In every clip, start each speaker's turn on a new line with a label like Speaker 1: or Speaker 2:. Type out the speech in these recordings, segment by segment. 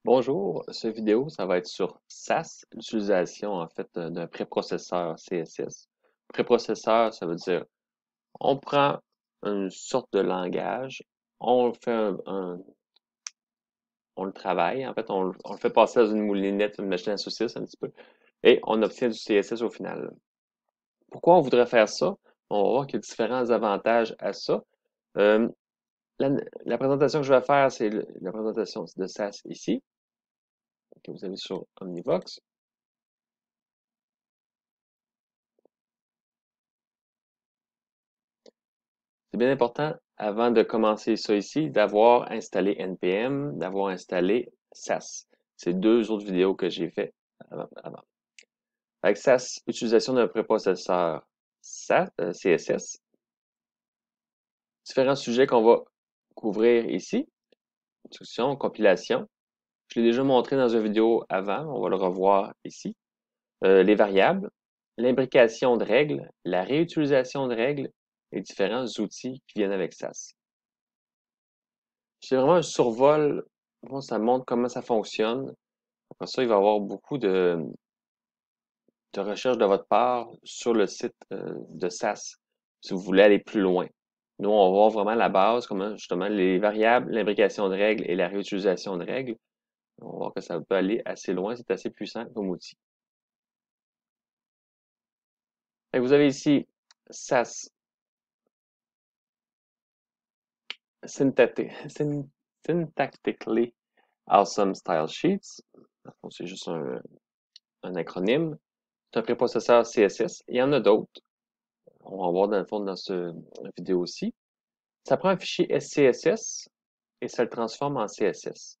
Speaker 1: Bonjour, cette vidéo, ça va être sur SAS, l'utilisation en fait d'un préprocesseur CSS. Préprocesseur, ça veut dire on prend une sorte de langage, on fait on le travaille, en fait, on le fait passer dans une moulinette, une machine à saucisses un petit peu, et on obtient du CSS au final. Pourquoi on voudrait faire ça? On va voir qu'il y a différents avantages à ça. Euh, la, la présentation que je vais faire, c'est la présentation de SAS ici, que vous avez sur Omnivox. C'est bien important, avant de commencer ça ici, d'avoir installé NPM, d'avoir installé SAS. C'est deux autres vidéos que j'ai fait avant. Avec SAS, utilisation d'un préprocesseur CSS. Différents sujets qu'on va couvrir ici. Instruction, compilation. Je l'ai déjà montré dans une vidéo avant, on va le revoir ici. Les variables, l'imbrication de règles, la réutilisation de règles et différents outils qui viennent avec SAS. C'est vraiment un survol. Bon, ça montre comment ça fonctionne. Après ça, il va y avoir beaucoup de recherches de votre part sur le site de SAS, si vous voulez aller plus loin. Nous, on va voir vraiment la base, comment justement les variables, l'imbrication de règles et la réutilisation de règles. On va voir que ça peut aller assez loin, c'est assez puissant comme outil. Fait que vous avez ici SAS Syntactically Awesome Style Sheets. C'est juste un acronyme. C'est un préprocesseur CSS. Il y en a d'autres. On va voir dans le fond dans cette vidéo-ci. Ça prend un fichier SCSS et ça le transforme en CSS.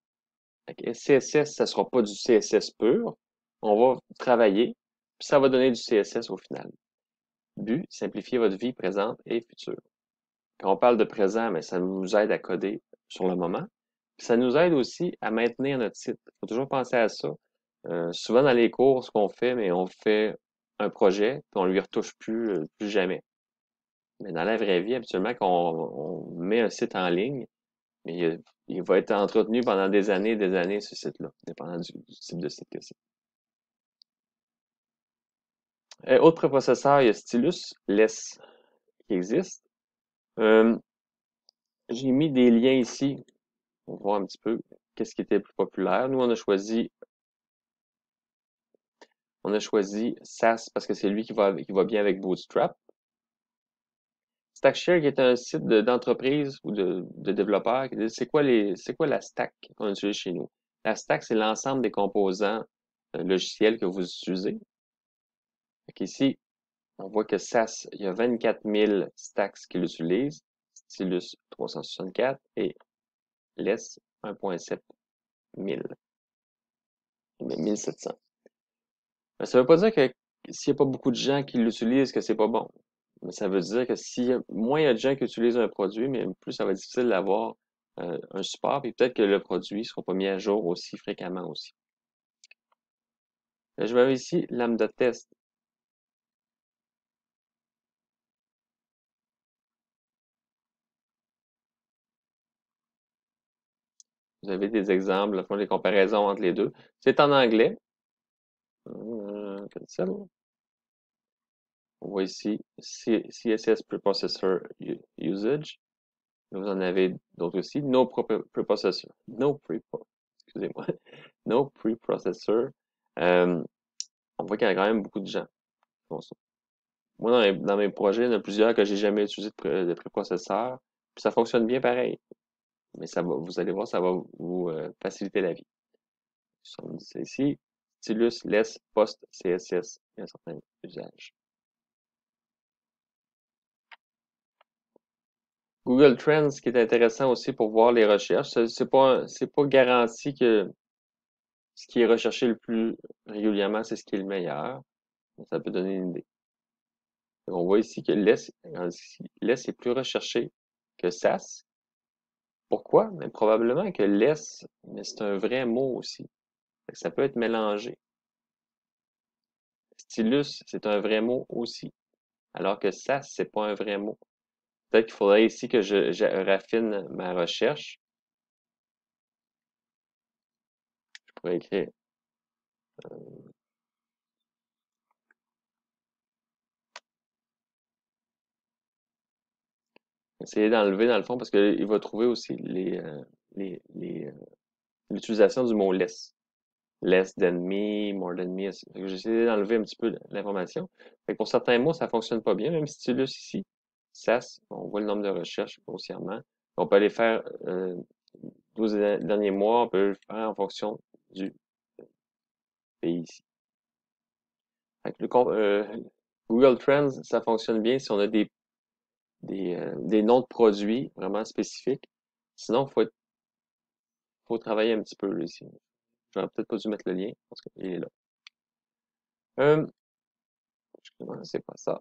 Speaker 1: SCSS, ça ne sera pas du CSS pur. On va travailler, puis ça va donner du CSS au final. But, simplifier votre vie présente et future. Quand on parle de présent, mais ça nous aide à coder sur le moment. Puis ça nous aide aussi à maintenir notre site. Il faut toujours penser à ça. Souvent dans les cours, ce qu'on fait, mais on fait un projet, puis on lui retouche plus jamais. Mais dans la vraie vie, habituellement, quand on met un site en ligne, mais il va être entretenu pendant des années, ce site-là, dépendant du type de site que c'est. Autre préprocesseur, il y a Stylus, Less, qui existe. Euh, j'ai mis des liens ici pour voir un petit peu qu'est-ce qui était le plus populaire. Nous, on a choisi SAS parce que c'est lui qui va bien avec Bootstrap. Stackshare, qui est un site d'entreprise ou de développeurs, qui dit c'est quoi la stack qu'on utilise chez nous. La stack, c'est l'ensemble des composants logiciels que vous utilisez. Donc ici, on voit que SAS, il y a 24 000 stacks qu'il utilise, Stylus 364 et Less 1.7 000, 1700. Ça ne veut pas dire que s'il n'y a pas beaucoup de gens qui l'utilisent, que c'est pas bon. Mais ça veut dire que si moins il y a de gens qui utilisent un produit, mais plus ça va être difficile d'avoir un support, et peut-être que le produit ne sera pas mis à jour aussi fréquemment aussi. Là, je vais ici lambda test. Vous avez des exemples, là, font des comparaisons entre les deux. C'est en anglais. Cancel. On voit ici CSS Preprocessor Usage. Vous en avez d'autres aussi. Preprocessor. Excusez-moi. No Preprocessor. Euh, on voit qu'il y a quand même beaucoup de gens qui font ça. Moi, dans mes projets, il y en a plusieurs que j'ai jamais utilisé de préprocesseur. Puis ça fonctionne bien pareil. Mais vous allez voir, ça va vous faciliter la vie. On dit ça ici. Stylus, less, post, CSS. Il y a un certain usage. Google Trends, ce qui est intéressant aussi pour voir les recherches, c'est pas garanti que ce qui est recherché le plus régulièrement, c'est ce qui est le meilleur. Ça peut donner une idée. On voit ici que less est plus recherché que SAS. Pourquoi? Mais probablement que less, mais c'est un vrai mot aussi. Ça peut être mélangé. Stylus, c'est un vrai mot aussi. Alors que SAS, c'est pas un vrai mot. Peut-être qu'il faudrait ici que je raffine ma recherche. pourrait écrire essayer d'enlever dans le fond parce qu'il va trouver aussi l'utilisation du mot less. Less than me, more than me. Fait que j'ai essayé d'enlever un petit peu l'information. Fait que pour certains mots, ça fonctionne pas bien. Même stylus ici, SAS, on voit le nombre de recherches grossièrement. On peut aller faire 12 derniers mois, on peut le faire en fonction du pays ici. Fait que Google Trends, ça fonctionne bien si on a des noms de produits vraiment spécifiques. Sinon, faut travailler un petit peu là, ici. J'aurais peut-être pas dû mettre le lien parce qu'il est là. Euh, c'est pas ça.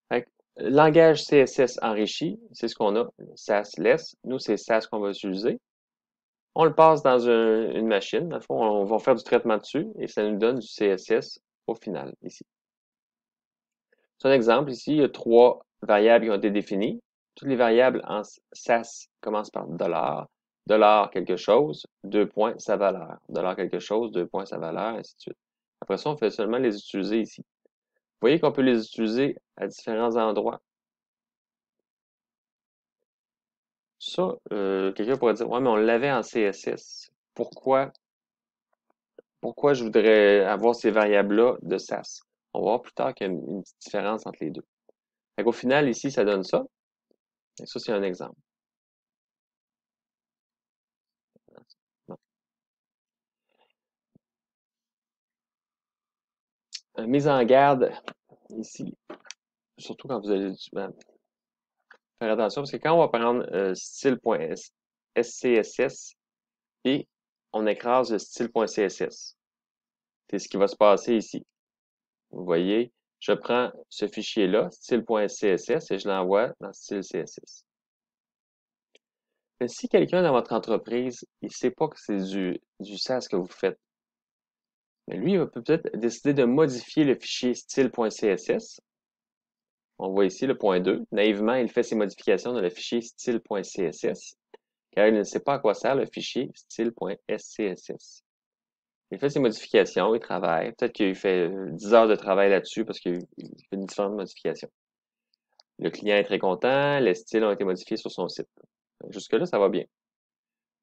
Speaker 1: Fait que, langage CSS enrichi, c'est ce qu'on a. SAS less. Nous, c'est SAS qu'on va utiliser. On le passe dans une machine. Dans le fond, on va faire du traitement dessus et ça nous donne du CSS au final, ici. C'est un exemple. Ici, il y a 3 variables qui ont été définies. Toutes les variables en SAS commencent par $, dollar quelque chose, 2 points, sa valeur. Dollar quelque chose, 2 points, sa valeur, ainsi de suite. Après ça, on fait seulement les utiliser ici. Vous voyez qu'on peut les utiliser à différents endroits. Ça, quelqu'un pourrait dire, ouais, mais on l'avait en CSS. Pourquoi je voudrais avoir ces variables-là de SAS? On va voir plus tard qu'il y a une petite différence entre les deux. Fait qu'au final, ici, ça donne ça. Et ça, c'est un exemple. Non. Mise en garde, ici, surtout quand vous allez faire attention, parce que quand on va prendre style.scss et on écrase le style.css, c'est ce qui va se passer ici. Vous voyez, je prends ce fichier-là, style.css, et je l'envoie dans style CSS. Mais si quelqu'un dans votre entreprise, il ne sait pas que c'est du SAS que vous faites, mais lui, il va peut-être décider de modifier le fichier style.css. On voit ici le point 2. Naïvement, il fait ses modifications dans le fichier style.css, car il ne sait pas à quoi sert le fichier style.scss. Il fait ses modifications, il travaille. Peut-être qu'il fait 10 heures de travail là-dessus parce qu'il fait différentes modifications. Le client est très content, les styles ont été modifiés sur son site. Jusque-là, ça va bien.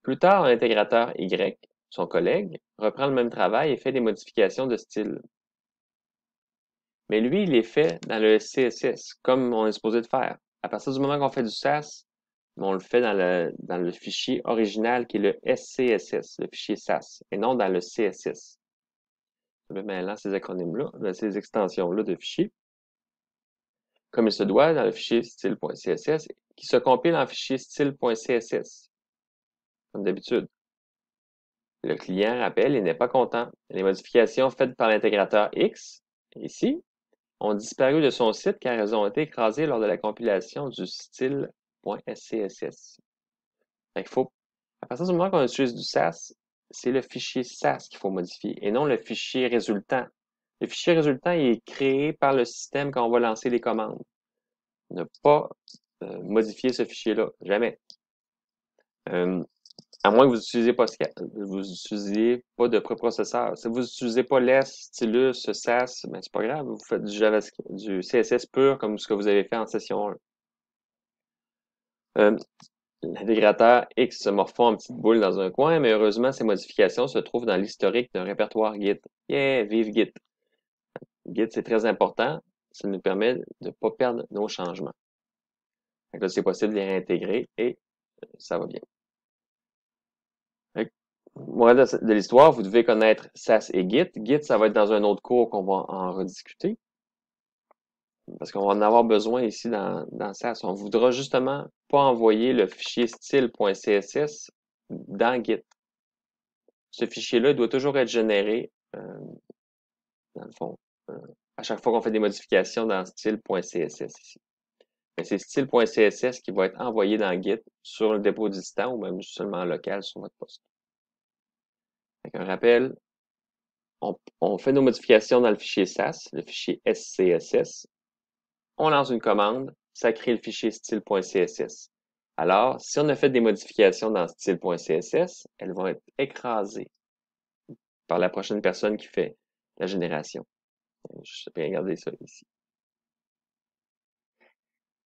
Speaker 1: Plus tard, l'intégrateur Y, son collègue, reprend le même travail et fait des modifications de style. Mais lui, il les fait dans le CSS, comme on est supposé de faire. À partir du moment qu'on fait du SAS, on le fait dans le fichier original qui est le SCSS, le fichier SAS, et non dans le CSS. Je mets maintenant ces acronymes-là, ces extensions-là de fichiers, comme il se doit dans le fichier style.css, qui se compile en fichier style.css, comme d'habitude. Le client rappelle, il n'est pas content. Les modifications faites par l'intégrateur X, ici, ont disparu de son site car elles ont été écrasées lors de la compilation du style.scss. Fait qu'il faut, à partir du moment qu'on utilise du SAS, c'est le fichier SAS qu'il faut modifier et non le fichier résultant. Le fichier résultant il est créé par le système quand on va lancer les commandes. Ne pas modifier ce fichier-là, jamais. À moins que vous n'utilisiez pas de préprocesseur. Si vous n'utilisez pas LESS, Stylus, SAS, ben c'est pas grave, vous faites du JavaScript, du CSS pur comme ce que vous avez fait en session 1. L'intégrateur X se morfond en petite boule dans un coin, mais heureusement, ces modifications se trouvent dans l'historique d'un répertoire Git. Yeah, vive Git! Git, c'est très important. Ça nous permet de ne pas perdre nos changements. Donc là, c'est possible de les réintégrer et ça va bien. Morale de l'histoire, vous devez connaître SAS et Git. Git, ça va être dans un autre cours qu'on va en rediscuter. Parce qu'on va en avoir besoin ici dans SAS. On voudra justement pas envoyer le fichier style.css dans Git. Ce fichier-là doit toujours être généré, dans le fond, à chaque fois qu'on fait des modifications dans style.css ici. Mais c'est style.css qui va être envoyé dans Git sur le dépôt distant ou même seulement local sur votre poste. Avec un rappel, on fait nos modifications dans le fichier SAS, le fichier SCSS. On lance une commande, ça crée le fichier style.css. Alors, si on a fait des modifications dans style.css, elles vont être écrasées par la prochaine personne qui fait la génération. Je vais regarder ça ici.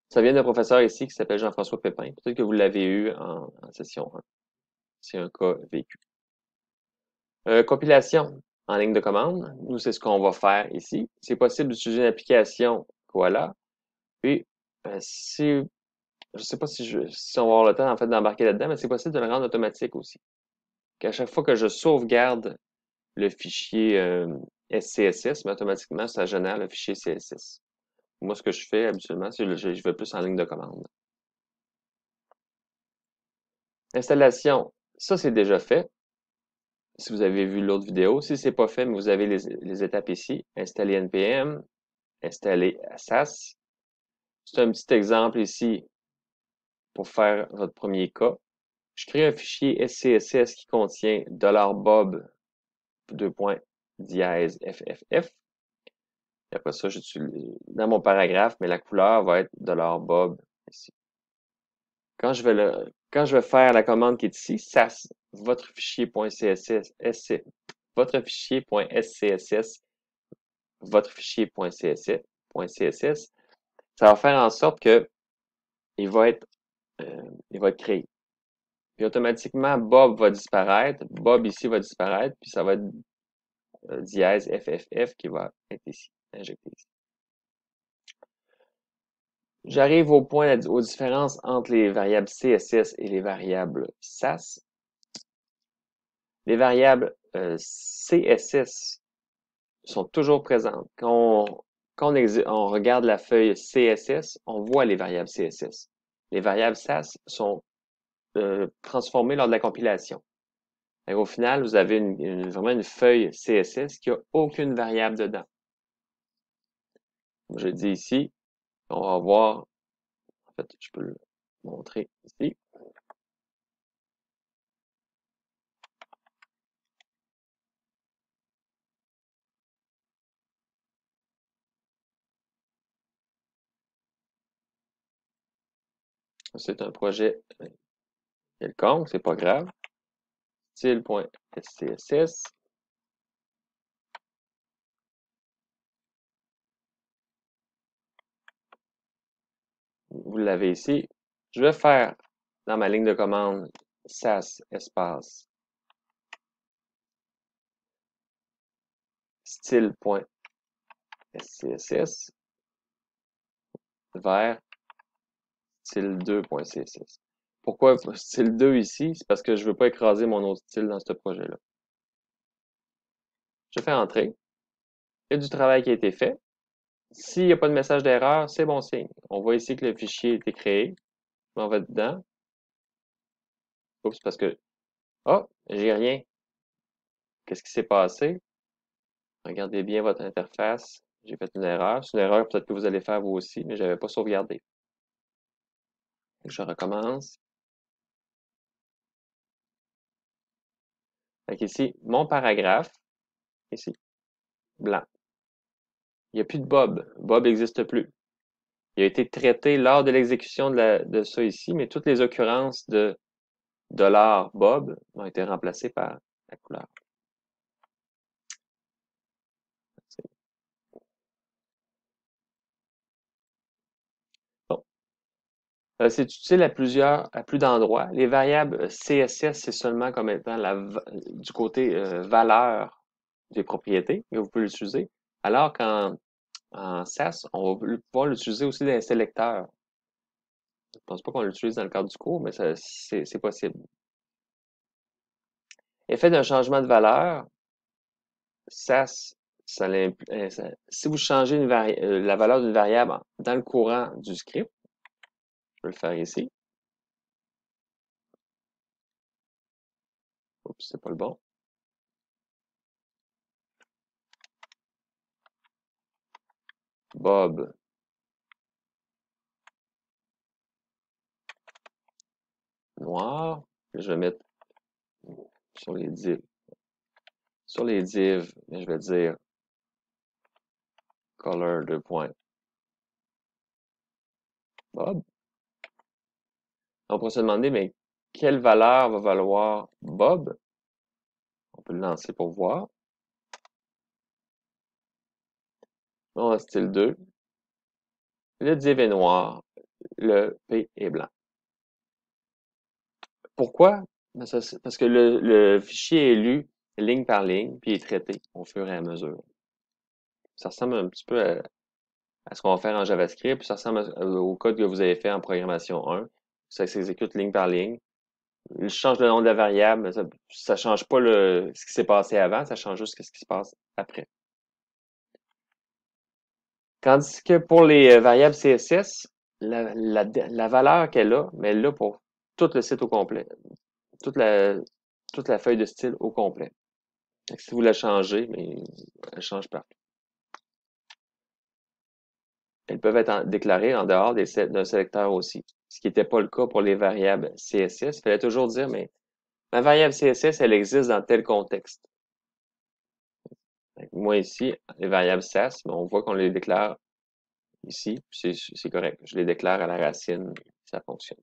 Speaker 1: Ça vient d'un professeur ici qui s'appelle Jean-François Pépin. Peut-être que vous l'avez eu en session 1. C'est un cas vécu. Compilation en ligne de commande. Nous, c'est ce qu'on va faire ici. C'est possible d'utiliser une application Koala. Puis, si, je ne sais pas si on va avoir le temps en fait d'embarquer là-dedans, mais c'est possible de le rendre automatique aussi. Qu'à chaque fois que je sauvegarde le fichier SCSS, mais automatiquement, ça génère le fichier CSS. Moi, ce que je fais habituellement, c'est que je vais plus en ligne de commande. Installation, ça c'est déjà fait. Si vous avez vu l'autre vidéo, si c'est pas fait, mais vous avez les étapes ici. Installer NPM, installer SAS. C'est un petit exemple ici pour faire votre premier cas. Je crée un fichier SCSS qui contient $bob $FFF. Et après ça, j'utilise dans mon paragraphe, mais la couleur va être $bob ici. Quand je vais faire la commande qui est ici, SAS, votre fichier .css, votre fichier .scss, votre fichier .css, ça va faire en sorte que il va être créé. Puis automatiquement, Bob va disparaître, Bob ici va disparaître, puis ça va être dièse FFF qui va être ici, injecté ici. J'arrive aux différences entre les variables CSS et les variables SAS. Les variables CSS sont toujours présentes. Quand on regarde la feuille CSS, on voit les variables CSS. Les variables SAS sont transformées lors de la compilation. Et au final, vous avez vraiment une feuille CSS qui n'a aucune variable dedans. Comme je dis ici, on va voir, en fait, je peux le montrer ici. C'est un projet quelconque, c'est pas grave. Style.scss. Vous l'avez ici. Je vais faire dans ma ligne de commande SAS espace style.scss vers style2.css. Pourquoi style 2 ici? C'est parce que je ne veux pas écraser mon autre style dans ce projet-là. Je fais entrer. Il y a du travail qui a été fait. S'il n'y a pas de message d'erreur, c'est bon signe. On voit ici que le fichier a été créé. Je m'en vais dedans. Oups, parce que... Oh, j'ai rien. Qu'est-ce qui s'est passé? Regardez bien votre interface. J'ai fait une erreur. C'est une erreur peut-être que vous allez faire vous aussi, mais je n'avais pas sauvegardé. Je recommence. Donc ici, mon paragraphe, ici, blanc. Il n'y a plus de Bob. Bob n'existe plus. Il a été traité lors de l'exécution de ça ici, mais toutes les occurrences de $Bob ont été remplacées par la couleur. Bon. C'est utile à plus d'endroits. Les variables CSS, c'est seulement comme étant du côté valeur des propriétés que vous pouvez l'utiliser. Alors qu'en SAS, on va pouvoir l'utiliser aussi dans les sélecteurs. Je ne pense pas qu'on l'utilise dans le cadre du cours, mais c'est possible. Effet d'un changement de valeur, SAS, si vous changez la valeur d'une variable dans le courant du script, je vais le faire ici. Oups, c'est pas le bon. Bob. Noir. Je vais mettre sur les divs. Sur les divs, je vais dire color 2 points. Bob. On pourrait se demander, mais quelle valeur va valoir Bob? On peut le lancer pour voir. On a style 2. Le div est noir. Le P est blanc. Pourquoi? Parce que le fichier est lu ligne par ligne, puis est traité au fur et à mesure. Ça ressemble un petit peu à ce qu'on va faire en JavaScript, puis ça ressemble au code que vous avez fait en programmation 1. Ça s'exécute ligne par ligne. Je change le nom de la variable, mais ça change pas ce qui s'est passé avant, ça change juste ce qui se passe après. Tandis que pour les variables CSS, la valeur qu'elle a, mais elle l'a pour tout le site au complet, toute la, toute la feuille de style au complet. Donc, si vous la changez, mais elle change partout. Elles peuvent être déclarées en dehors d'un sélecteur aussi, ce qui n'était pas le cas pour les variables CSS. Il fallait toujours dire, mais ma variable CSS, elle existe dans tel contexte. Moi ici, les variables SAS, on voit qu'on les déclare ici, c'est correct. Je les déclare à la racine, ça fonctionne.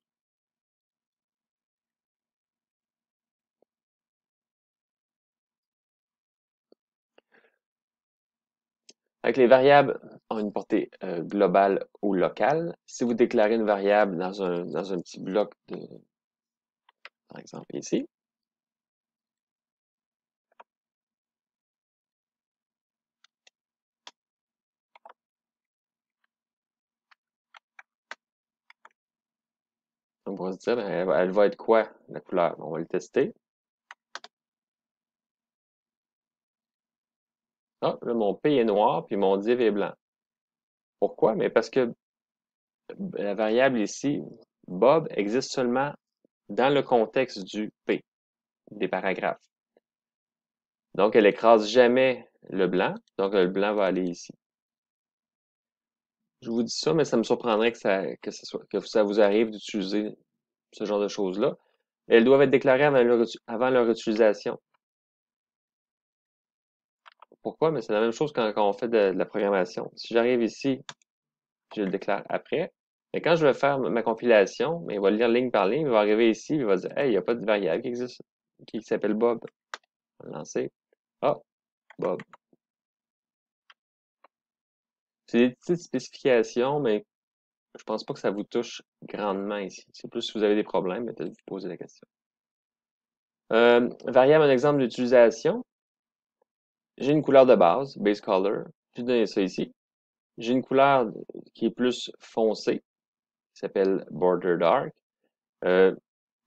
Speaker 1: Avec les variables ont une portée globale ou locale. Si vous déclarez une variable dans un petit bloc par exemple ici, on va se dire, ben, elle va être quoi, la couleur? On va le tester. Ah, là, mon P est noir, puis mon div est blanc. Pourquoi? Mais parce que la variable ici, Bob, existe seulement dans le contexte du P, des paragraphes. Donc, elle écrase jamais le blanc. Donc, le blanc va aller ici. Je vous dis ça, mais ça me surprendrait que ça vous arrive d'utiliser ce genre de choses-là. Elles doivent être déclarées avant leur utilisation. Pourquoi? Mais c'est la même chose quand on fait de la programmation. Si j'arrive ici, je le déclare après. Mais quand je vais faire ma compilation, mais il va lire ligne par ligne, il va arriver ici, il va dire, hey, il n'y a pas de variable qui existe, qui s'appelle Bob. On va lancer. Ah, Bob. C'est des petites spécifications, mais je pense pas que ça vous touche grandement ici. C'est plus si vous avez des problèmes, peut-être vous poser la question. Variable, un exemple d'utilisation. J'ai une couleur de base color. Je vais donner ça ici. J'ai une couleur qui est plus foncée, qui s'appelle border dark.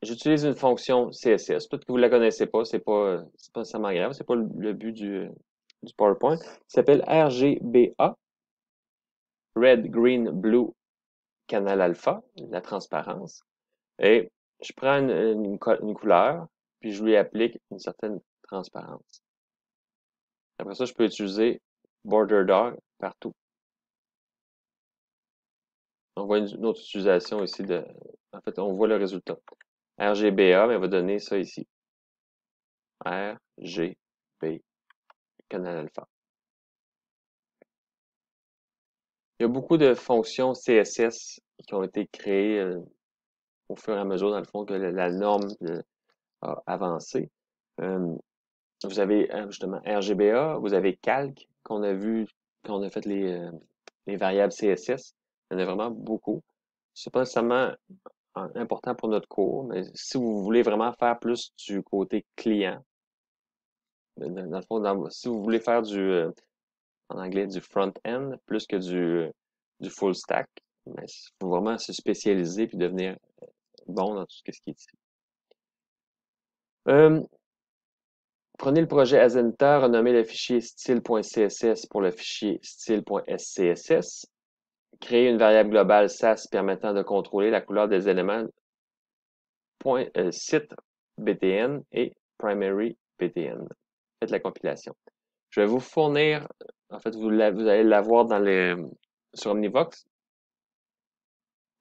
Speaker 1: J'utilise une fonction CSS. Peut-être que vous la connaissez pas, c'est pas nécessairement grave, c'est pas le but du PowerPoint. Ça s'appelle RGBA, Red, Green, Blue, Canal Alpha, la transparence. Et je prends une couleur, puis je lui applique une certaine transparence. Après ça, je peux utiliser Border Dark partout. On voit une autre utilisation ici en fait, on voit le résultat. RGBA, mais on va donner ça ici. RGB, canal alpha. Il y a beaucoup de fonctions CSS qui ont été créées au fur et à mesure, dans le fond, que la norme a avancé. Vous avez justement RGBA, vous avez Calc, qu'on a vu quand on a fait les variables CSS. Il y en a vraiment beaucoup. C'est pas nécessairement important pour notre cours, mais si vous voulez vraiment faire plus du côté client, dans le fond, si vous voulez faire en anglais, du front-end, plus que du full stack, mais il faut vraiment se spécialiser puis devenir bon dans tout ce qui est ici. Prenez le projet Azenta, renommez le fichier style.css pour le fichier style.scss. Créez une variable globale SAS permettant de contrôler la couleur des éléments site btn et primary btn. Faites la compilation. Je vais vous fournir, en fait, vous allez l'avoir sur Omnivox,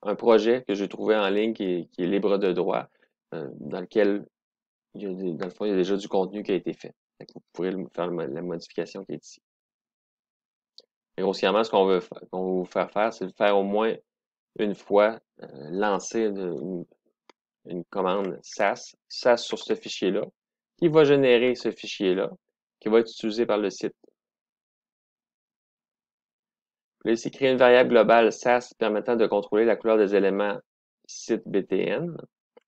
Speaker 1: un projet que j'ai trouvé en ligne qui est libre de droit, dans lequel dans le fond, il y a déjà du contenu qui a été fait. Vous pourrez faire la modification qui est ici. Et grossièrement, ce qu'on veut vous faire faire, c'est de faire au moins une fois lancer une commande SAS sur ce fichier-là, qui va générer ce fichier-là, qui va être utilisé par le site. Puis là, ici, créer une variable globale SAS permettant de contrôler la couleur des éléments site BTN.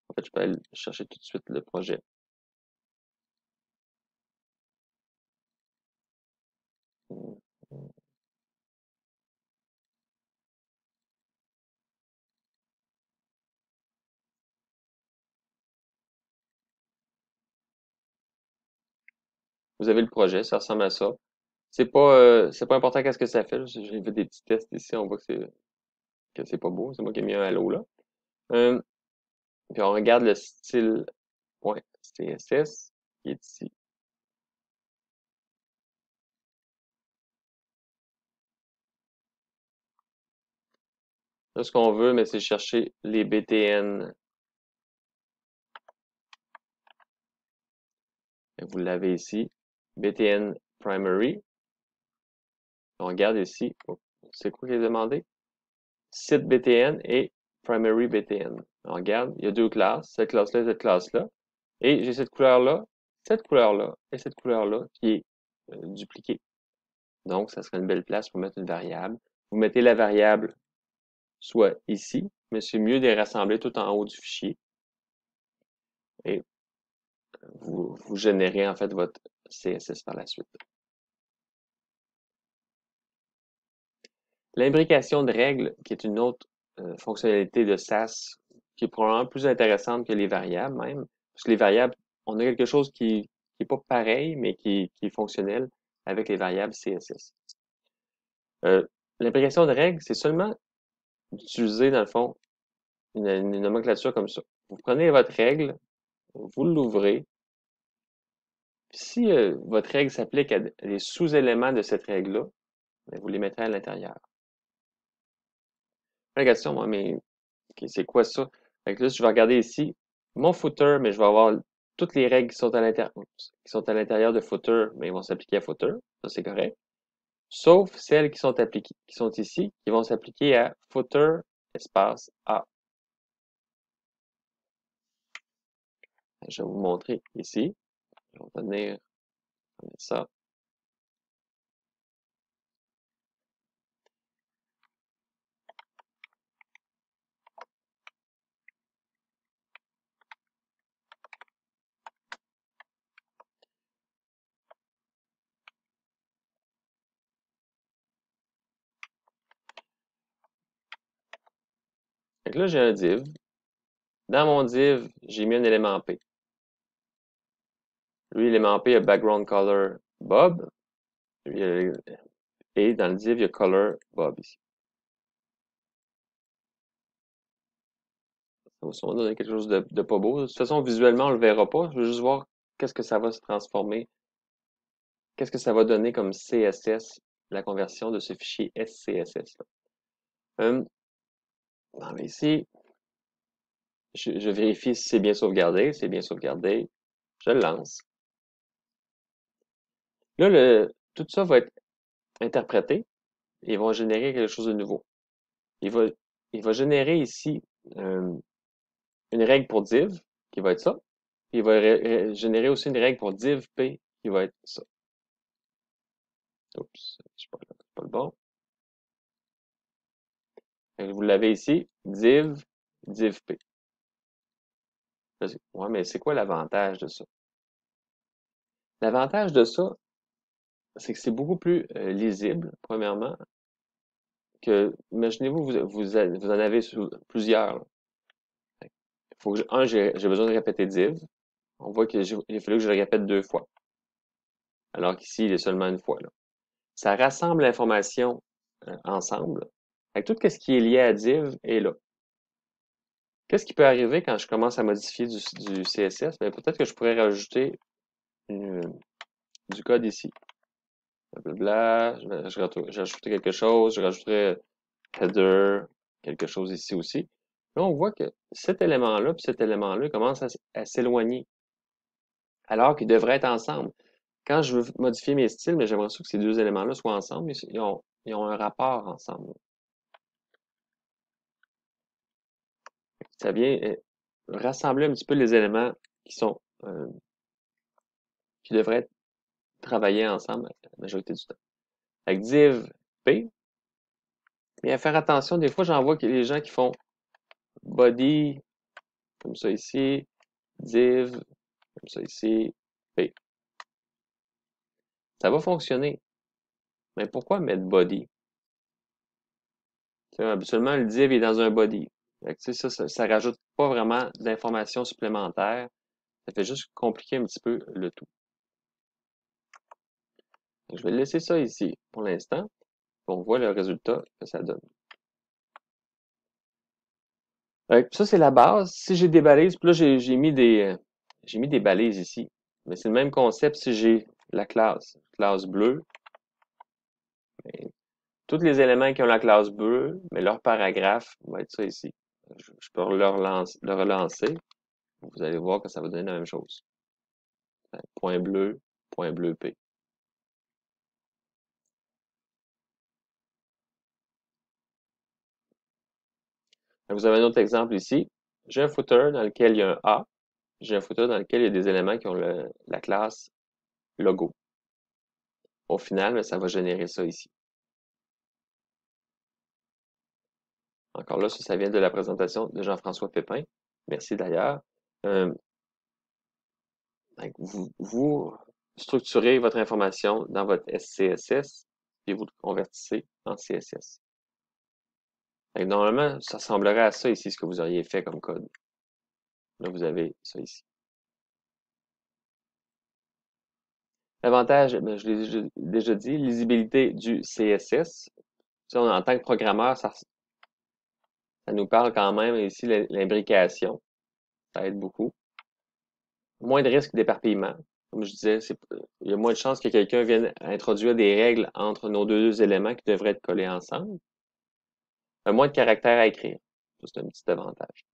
Speaker 1: En fait, je peux aller chercher tout de suite le projet. Vous avez le projet, ça ressemble à ça. C'est pas important qu'est-ce que ça fait. J'ai fait des petits tests ici, on voit que c'est pas beau. C'est moi qui ai mis un halo là. Euh, Puis on regarde le style .css qui est ici. Là, ce qu'on veut, mais c'est chercher les BTN. Vous l'avez ici. BTN primary. On regarde ici. C'est quoi qui est demandé? Site BTN et primary BTN. On regarde, il y a deux classes, cette classe-là et cette classe-là. Et j'ai cette couleur-là et cette couleur-là qui est dupliquée. Donc, ça serait une belle place pour mettre une variable. Vous mettez la variable soit ici, mais c'est mieux de les rassembler tout en haut du fichier. Et vous générez en fait votre CSS par la suite. L'imbrication de règles, qui est une autre fonctionnalité de SAS, qui est probablement plus intéressante que les variables même, parce que les variables, on a quelque chose qui n'est pas pareil, mais qui est fonctionnel avec les variables CSS. L'imbrication de règles, c'est seulement d'utiliser, dans le fond, une nomenclature comme ça. Vous prenez votre règle, vous l'ouvrez, si votre règle s'applique à des sous-éléments de cette règle-là, vous les mettez à l'intérieur. La question, moi, mais c'est quoi ça? Fait que là, je vais regarder ici mon footer, mais je vais avoir toutes les règles qui sont à l'intérieur de footer, mais ils vont s'appliquer à footer. Ça, c'est correct. Sauf celles qui sont appliquées, qui sont ici, qui vont s'appliquer à footer espace A. Je vais vous montrer ici. Je vais venir ça. Fait que là, j'ai un div. Dans mon div, j'ai mis un élément P. Lui, l'élément P a background color Bob. Et dans le div, il y a color Bob ici. Ça va sûrement donner quelque chose de pas beau. De toute façon, visuellement, on le verra pas. Je veux juste voir qu'est-ce que ça va se transformer. Qu'est-ce que ça va donner comme CSS, la conversion de ce fichier SCSS là. Bon, mais ici, je vérifie si c'est bien sauvegardé. C'est bien sauvegardé. Je le lance. Là, tout ça va être interprété et ils vont générer quelque chose de nouveau. Il va, il va générer ici une règle pour div, qui va être ça. Il va générer aussi une règle pour div p, qui va être ça. Oups, je sais pas le bon. Vous l'avez ici, div p. Ouais, mais c'est quoi l'avantage de ça? L'avantage de ça, c'est que c'est beaucoup plus lisible, premièrement, que, imaginez-vous, vous en avez plusieurs. Faut que j'ai besoin de répéter div. On voit qu'il a fallu que je le répète deux fois. Alors qu'ici, il est seulement une fois, là. Ça rassemble l'information ensemble. Fait que tout ce qui est lié à div est là. Qu'est-ce qui peut arriver quand je commence à modifier du CSS? Bien, peut-être que je pourrais rajouter du code ici. Blablabla, j'ai ajouté quelque chose, je rajouterai header, quelque chose ici aussi. Là, on voit que cet élément-là et cet élément-là commencent à s'éloigner, alors qu'ils devraient être ensemble. Quand je veux modifier mes styles, mais j'aimerais ça que ces deux éléments-là soient ensemble, ils ont un rapport ensemble. Ça vient rassembler un petit peu les éléments qui sont qui devraient travailler ensemble la majorité du temps. Avec div P, et à faire attention, des fois j'en vois que les gens qui font body, comme ça ici, div, comme ça ici, P. Ça va fonctionner. Mais pourquoi mettre body? Habituellement, le div est dans un body. Fait que, ça rajoute pas vraiment d'informations supplémentaires. Ça fait juste compliquer un petit peu le tout. Donc, je vais laisser ça ici pour l'instant. On voit le résultat que ça donne. Ça, c'est la base. Si j'ai des balises, puis là, j'ai mis des balises ici. Mais c'est le même concept si j'ai la classe bleue. Ben, tous les éléments qui ont la classe bleue, mais leur paragraphe va être ça ici. Je peux le relancer. Vous allez voir que ça va donner la même chose. Point bleu P. Vous avez un autre exemple ici. J'ai un footer dans lequel il y a un A. J'ai un footer dans lequel il y a des éléments qui ont la classe logo. Au final, ça va générer ça ici. Encore là, ça vient de la présentation de Jean-François Pépin. Merci d'ailleurs. Euh, vous structurez votre information dans votre SCSS et vous le convertissez en CSS. Normalement, ça ressemblerait à ça ici, ce que vous auriez fait comme code. Là, vous avez ça ici. L'avantage, je l'ai déjà dit, lisibilité du CSS. En tant que programmeur, ça nous parle quand même ici l'imbrication. Ça aide beaucoup. Moins de risque d'éparpillement. Comme je disais, il y a moins de chances que quelqu'un vienne introduire des règles entre nos deux éléments qui devraient être collés ensemble. Moins de caractères à écrire. C'est un petit avantage.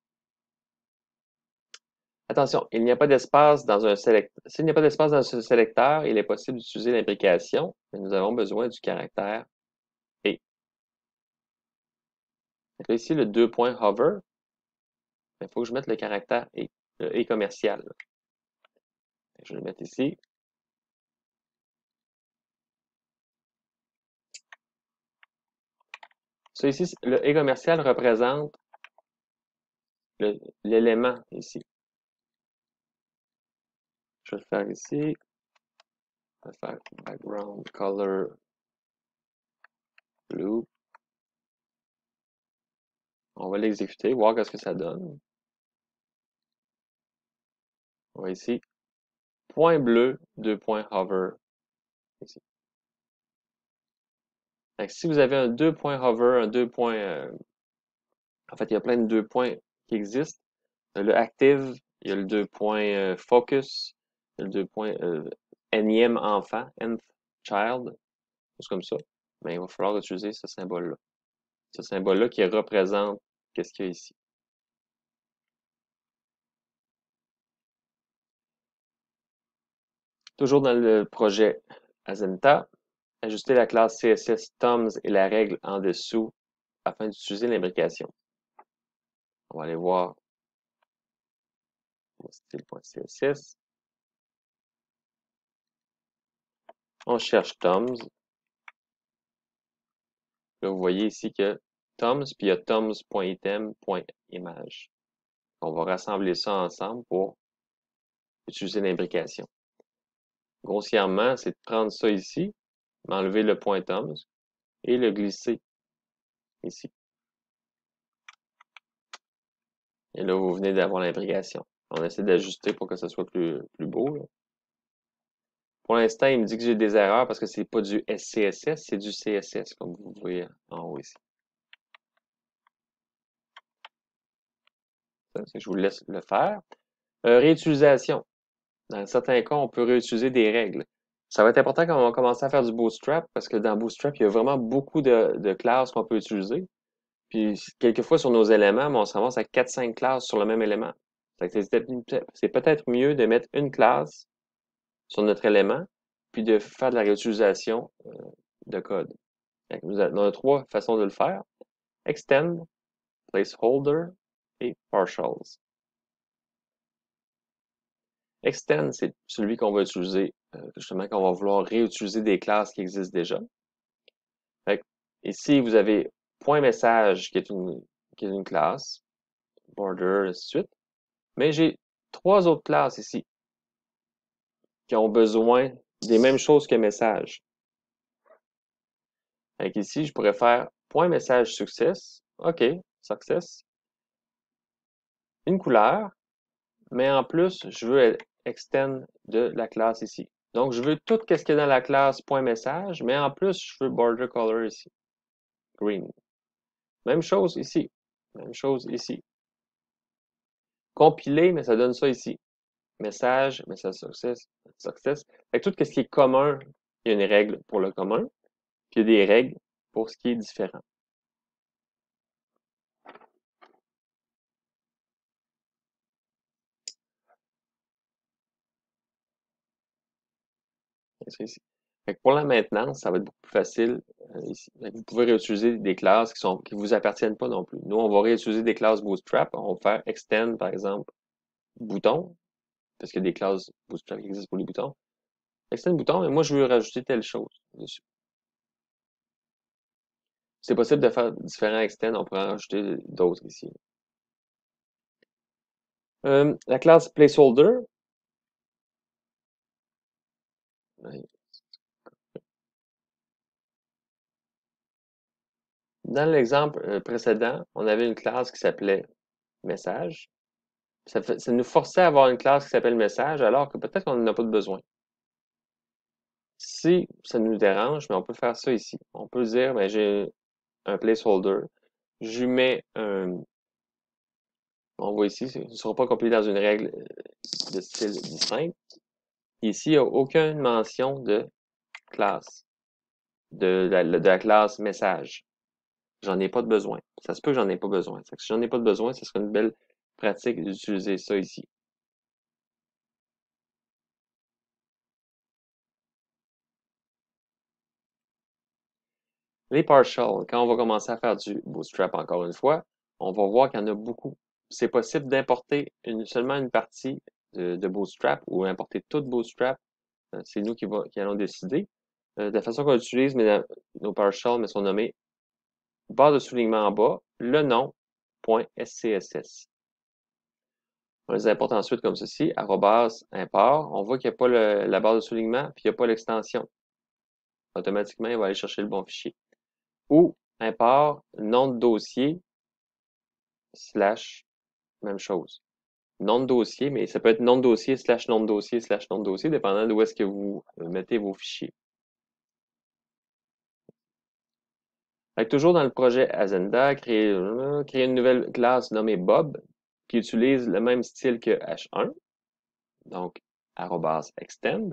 Speaker 1: Attention, il n'y a pas d'espace dans un sélecteur. S'il n'y a pas d'espace dans ce sélecteur, il est possible d'utiliser l'imbrication, mais nous avons besoin du caractère et. Donc là, ici, le 2 points hover, il faut que je mette le caractère et, le et commercial. Je vais le mettre ici. Ça ici, le et commercial représente l'élément ici. Je vais le faire ici. Je vais faire background color blue. On va l'exécuter, voir ce que ça donne. On va ici. Point bleu, 2 points hover. Ici. Donc, si vous avez un 2 points hover, un 2 points. En fait, il y a plein de 2 points qui existent. Le active, il y a le 2 points focus, il y a le 2 points énième enfant, nth child, chose comme ça. Mais il va falloir utiliser ce symbole-là. Ce symbole-là qui représente qu'est-ce qu'il y a ici. Toujours dans le projet Azenta, ajuster la classe CSS Toms et la règle en dessous afin d'utiliser l'imbrication. On va aller voir style.css. On cherche Toms. Là, vous voyez ici que Toms, puis il y a toms.item.image. On va rassembler ça ensemble pour utiliser l'imbrication. Grossièrement, c'est de prendre ça ici, m'enlever le point Toms et le glisser ici. Et là, vous venez d'avoir l'imbrication. On essaie d'ajuster pour que ce soit plus beau. Là. Pour l'instant, il me dit que j'ai des erreurs parce que c'est pas du SCSS, c'est du CSS, comme vous voyez en haut ici. Ça, je vous laisse le faire. Réutilisation. Dans certains cas, on peut réutiliser des règles. Ça va être important quand on va commencer à faire du Bootstrap, parce que dans Bootstrap, il y a vraiment beaucoup de classes qu'on peut utiliser. Puis, quelquefois, sur nos éléments, on se ramasse à 4-5 classes sur le même élément. C'est peut-être mieux de mettre une classe sur notre élément, puis de faire de la réutilisation de code. On a trois façons de le faire. Extend, Placeholder et Partials. Extend, c'est celui qu'on va utiliser, justement, qu'on va vouloir réutiliser des classes qui existent déjà. Fait que, ici, vous avez point message qui est une classe, border, ainsi de suite. Mais j'ai trois autres classes ici qui ont besoin des mêmes choses que message. Fait qu'ici, je pourrais faire point message success. OK, success. Une couleur, mais en plus, je veux extend de la classe ici. Donc, je veux tout ce qui est dans la classe point message, mais en plus, je veux border color ici. Green. Même chose ici. Même chose ici. Compiler, mais ça donne ça ici. Message success, success. Fait que tout ce qui est commun, il y a une règle pour le commun, puis il y a des règles pour ce qui est différent. Ici. Fait que pour la maintenance, ça va être beaucoup plus facile ici. Vous pouvez réutiliser des classes qui vous appartiennent pas non plus. Nous, on va réutiliser des classes Bootstrap. On va faire extend, par exemple, bouton, parce qu'il y a des classes Bootstrap qui existent pour les boutons. Extend bouton, et moi, je veux rajouter telle chose dessus. C'est possible de faire différents extends, on pourrait en rajouter d'autres ici. La classe placeholder. Dans l'exemple précédent, on avait une classe qui s'appelait message. Ça nous forçait à avoir une classe qui s'appelle message, alors que peut-être qu'on n'en a pas de besoin. Si ça nous dérange, mais on peut faire ça ici. On peut dire, ben, j'ai un placeholder. Je lui mets un. On voit ici, ce ne sera pas compilé dans une règle de style distinct. Ici, il n'y a aucune mention de classe, de la classe message. J'en ai pas de besoin. Ça se peut que j'en ai pas besoin. Si j'en ai pas de besoin, ce serait une belle pratique d'utiliser ça ici. Les partials, quand on va commencer à faire du bootstrap encore une fois, on va voir qu'il y en a beaucoup. C'est possible d'importer seulement une partie de bootstrap ou importer tout bootstrap. C'est nous qui allons décider. De la façon qu'on utilise nos partials, mais sont nommés barre de soulignement en bas, le nom, .scss. On les importe ensuite comme ceci, arrobas, import. On voit qu'il n'y a pas la barre de soulignement, puis il n'y a pas l'extension. Automatiquement, il va aller chercher le bon fichier. Ou import nom de dossier slash même chose. Nom de dossier, mais ça peut être nom de dossier slash nom de dossier slash nom de dossier, dépendant d'où est-ce que vous mettez vos fichiers. Fait que toujours dans le projet Azenda, créer une nouvelle classe nommée Bob, qui utilise le même style que H1, donc arrobas extend.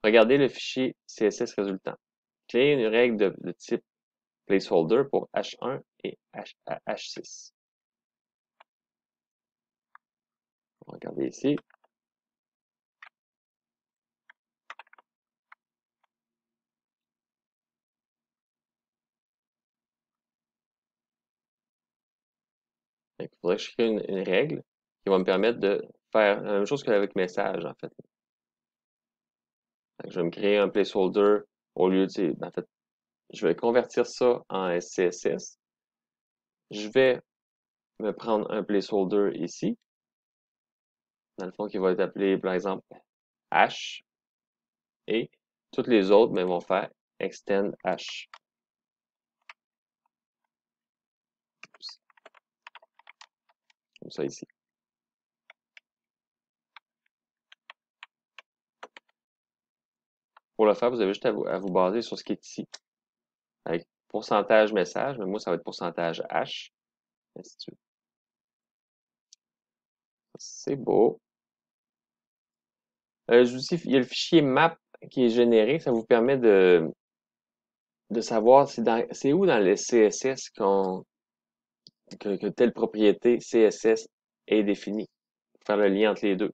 Speaker 1: Regardez le fichier CSS résultant. Créer une règle de type placeholder pour H1 et H6. On va regarder ici. Il faudrait que je crée une règle qui va me permettre de faire la même chose qu'avec message, en fait. Je vais me créer un placeholder au lieu de, en fait, je vais convertir ça en SCSS. Je vais me prendre un placeholder ici, dans le fond, qui va être appelé, par exemple, H, et toutes les autres, mais vont faire extend H. Comme ça ici. Pour le faire, vous avez juste à vous baser sur ce qui est ici. Avec pourcentage message, mais moi, ça va être pourcentage H, ainsi de suite. C'est beau. Il y a le fichier map qui est généré. Ça vous permet de savoir c'est où dans le CSS que telle propriété CSS est définie. Faire le lien entre les deux.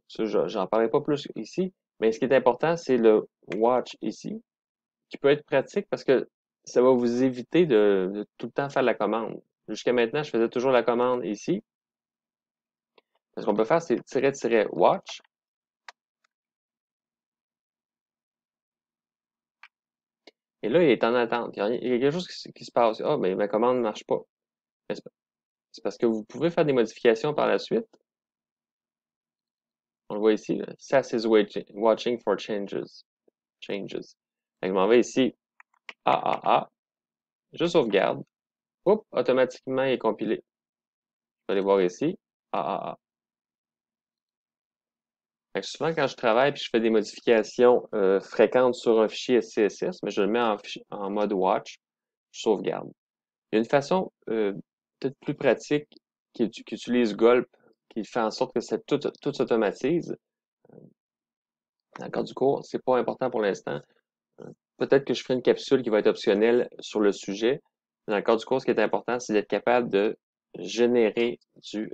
Speaker 1: Ça, j'en parlerai pas plus ici. Mais ce qui est important, c'est le watch ici, qui peut être pratique parce que ça va vous éviter de tout le temps faire la commande. Jusqu'à maintenant, je faisais toujours la commande ici. Ce qu'on peut faire, c'est -watch. Et là, il est en attente. Il y a quelque chose qui se passe. Ah, mais ma commande ne marche pas. Mais c'est parce que vous pouvez faire des modifications par la suite. On le voit ici, là. SAS is watching for changes. Changes. Fait que je m'en vais ici. AAA. Je sauvegarde. Oups, automatiquement, il est compilé. Je vais aller voir ici. AAA. Fait que souvent, quand je travaille puis je fais des modifications fréquentes sur un fichier SCSS, mais je le mets en mode watch, je sauvegarde. Il y a une façon peut-être plus pratique qui utilise Gulp, qui fait en sorte que tout s'automatise. Dans le cadre du cours, c'est pas important pour l'instant. Peut-être que je ferai une capsule qui va être optionnelle sur le sujet. Dans le cadre du cours, ce qui est important, c'est d'être capable de générer du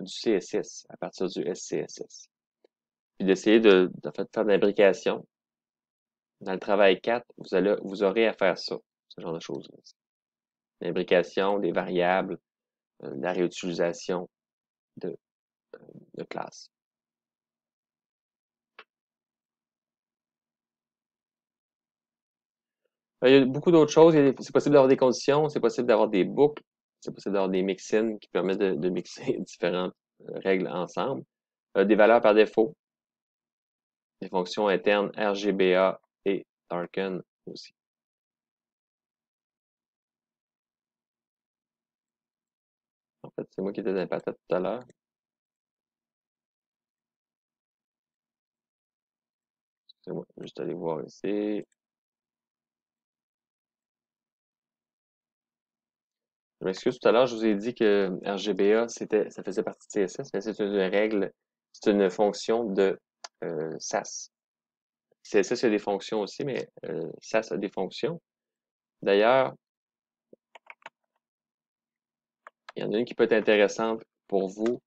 Speaker 1: CSS à partir du SCSS. Puis d'essayer de faire de l'imbrication. Dans le travail 4, vous aurez à faire ça, ce genre de choses. L'imbrication, des variables, la réutilisation de, de classes. Il y a beaucoup d'autres choses. C'est possible d'avoir des conditions, c'est possible d'avoir des boucles, c'est possible d'avoir des mix-ins qui permettent de mixer différentes règles ensemble. Des valeurs par défaut, des fonctions internes RGBA et Darken aussi. En fait, c'est moi qui étais dans la patate tout à l'heure. Excusez-moi, juste aller voir ici. Je m'excuse, tout à l'heure, je vous ai dit que RGBA, ça faisait partie de CSS, mais c'est une règle, c'est une fonction de SAS. CSS a des fonctions aussi, mais SAS a des fonctions. D'ailleurs, il y en a une qui peut être intéressante pour vous,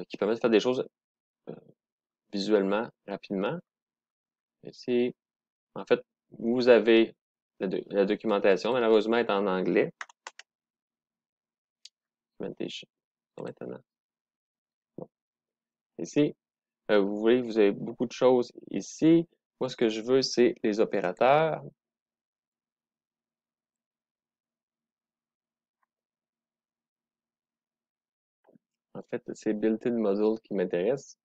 Speaker 1: qui permet de faire des choses euh, visuellement, rapidement. Ici, en fait, vous avez la documentation, malheureusement, elle est en anglais. Documentation. Maintenant. Bon. Ici, vous voyez, vous avez beaucoup de choses ici. Moi, ce que je veux, c'est les opérateurs. En fait, c'est built-in module qui m'intéresse.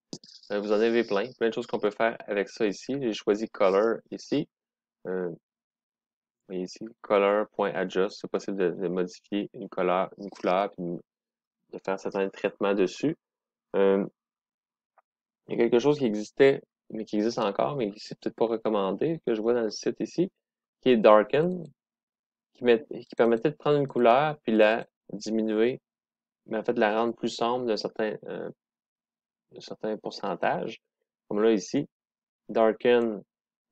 Speaker 1: Vous en avez plein de choses qu'on peut faire avec ça ici. J'ai choisi Color ici. Et ici, color.adjust, c'est possible de modifier une couleur, puis de faire certains traitements dessus. Euh, il y a quelque chose qui existait, mais qui existe encore, mais qui c'est peut-être pas recommandé, que je vois dans le site ici, qui est Darken, qui permettait de prendre une couleur puis la diminuer, mais en fait de la rendre plus sombre d'un certain pourcentage. Comme là ici, Darken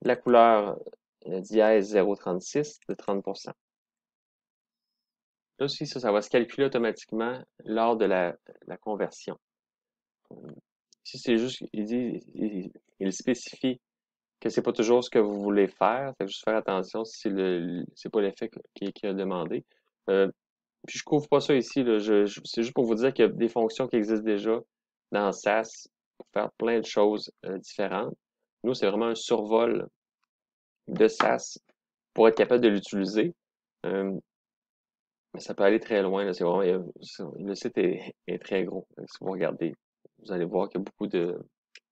Speaker 1: la couleur dièse 0,36 de 30%. Là aussi, ça va se calculer automatiquement lors de la conversion. Ici, c'est juste, il spécifie que c'est pas toujours ce que vous voulez faire. Fait que juste faire attention si c'est pas l'effet qui est demandé. Euh, puis je couvre pas ça ici, là. C'est juste pour vous dire qu'il y a des fonctions qui existent déjà dans SAS pour faire plein de choses différentes. Nous, c'est vraiment un survol de SAS pour être capable de l'utiliser. Euh, mais ça peut aller très loin, là. C'est vraiment, le site est très gros. Si vous regardez, vous allez voir qu'il y a beaucoup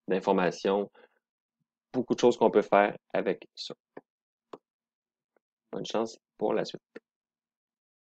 Speaker 1: d'informations, beaucoup de choses qu'on peut faire avec ça. Bonne chance pour la suite.